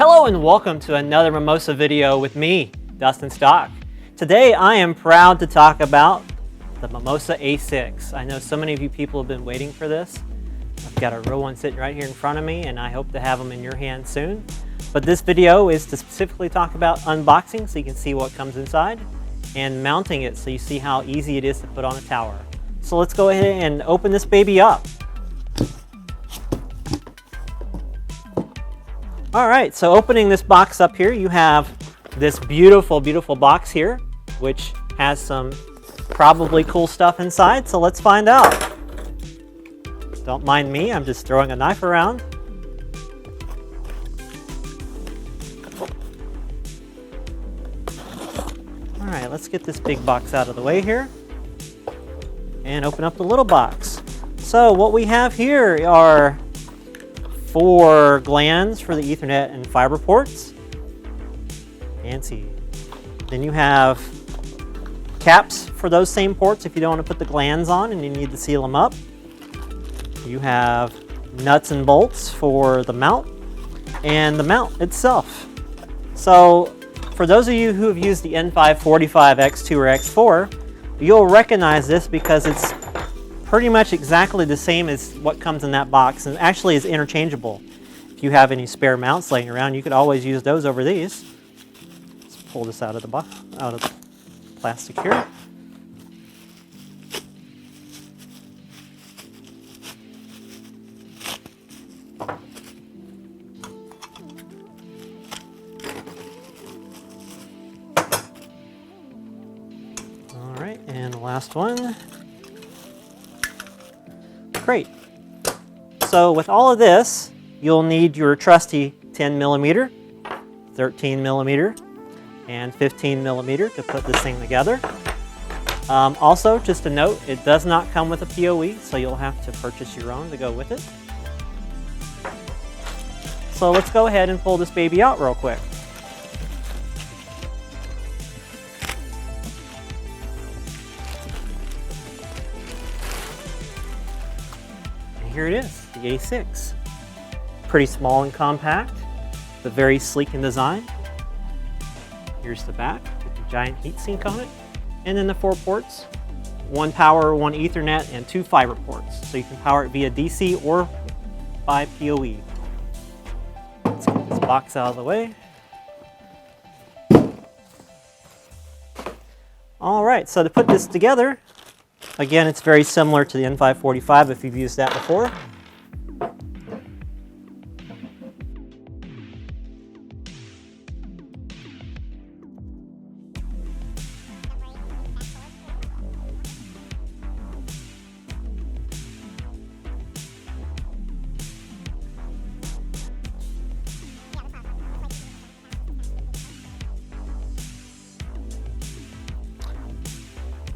Hello and welcome to another Mimosa video with me, Dustin Stock. Today I am proud to talk about the Mimosa A6. I know so many of you people have been waiting for this. I've got a real one sitting right here in front of me and I hope to have them in your hands soon. But this video is to specifically talk about unboxing so you can see what comes inside and mounting it so you see how easy it is to put on a tower. So let's go ahead and open this baby up. Alright, so opening this box up here, you have this beautiful, beautiful box here, which has some probably cool stuff inside, so let's find out. Don't mind me, I'm just throwing a knife around. Alright, let's get this big box out of the way here and open up the little box. So what we have here are 4 glands for the Ethernet and fiber ports. Fancy. Then you have caps for those same ports if you don't want to put the glands on and you need to seal them up. You have nuts and bolts for the mount and the mount itself. So for those of you who have used the N545 X2 or X4, you'll recognize this because it's pretty much exactly the same as what comes in that box and actually is interchangeable. If you have any spare mounts laying around, you could always use those over these. Let's pull this out of the box, out of the plastic here. All right, and the last one. Great. So with all of this, you'll need your trusty 10mm, 13mm, and 15mm to put this thing together. Also, just a note, it does not come with a PoE, so you'll have to purchase your own to go with it. So let's go ahead and pull this baby out real quick. Here it is, the A6. Pretty small and compact, but very sleek in design. Here's the back with the giant heatsink on it. And then the 4 ports, 1 power, 1 Ethernet, and 2 fiber ports. So you can power it via DC or by PoE. Let's get this box out of the way. All right, so to put this together, again, it's very similar to the N545 if you've used that before.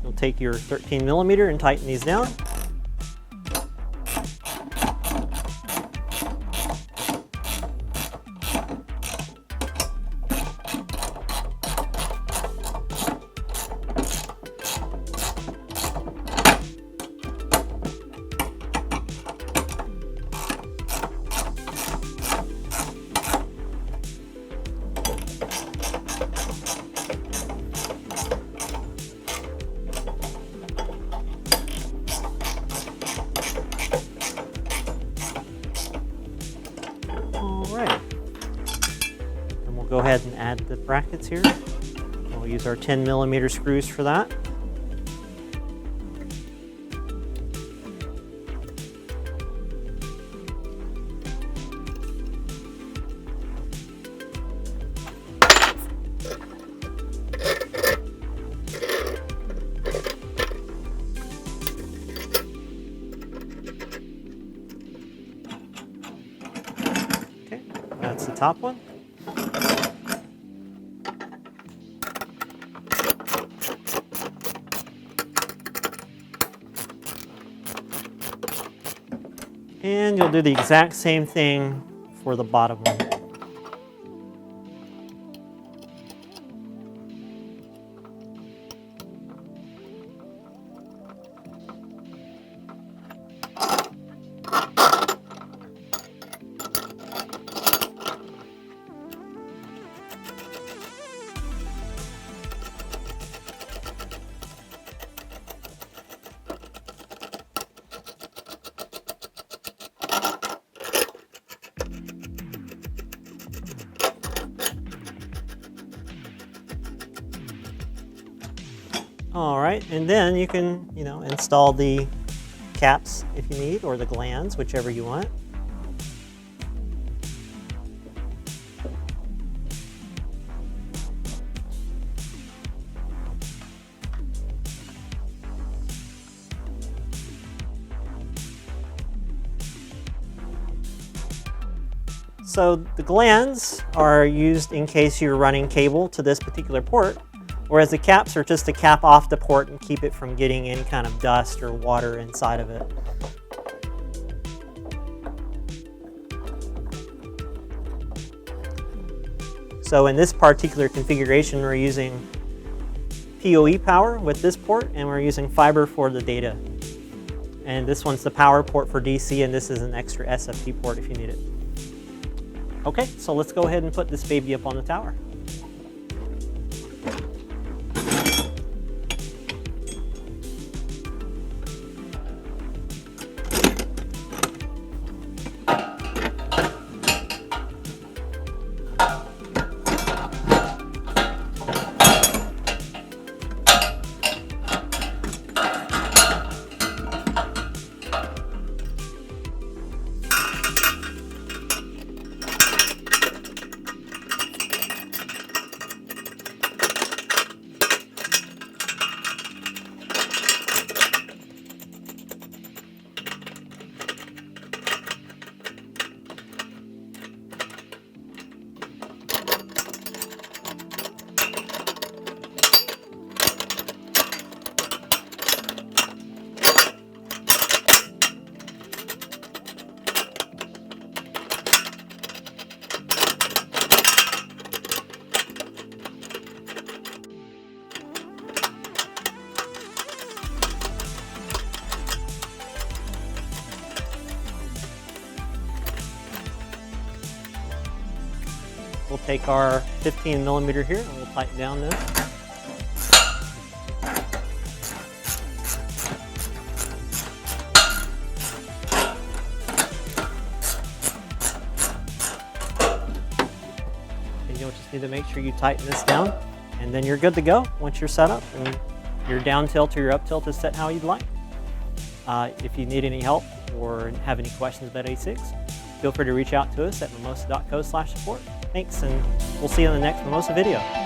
You'll take your 13mm and tighten these down. Go ahead and add the brackets here. We'll use our 10mm screws for that. Okay, that's the top one. And you'll do the exact same thing for the bottom one. All right, and then you can, install the caps if you need, or the glands, whichever you want. So the glands are used in case you're running cable to this particular port, whereas the caps are just to cap off the port and keep it from getting any kind of dust or water inside of it. So in this particular configuration, we're using PoE power with this port, and we're using fiber for the data. And this one's the power port for DC, and this is an extra SFP port if you need it. Okay, so let's go ahead and put this baby up on the tower. We'll take our 15 millimeter here and we'll tighten down this. And you'll just need to make sure you tighten this down, and then you're good to go once you're set up, and your down tilt or your up tilt is set how you'd like. If you need any help or have any questions about A6, feel free to reach out to us at mimosa.co/support. Thanks, and we'll see you in the next Mimosa video.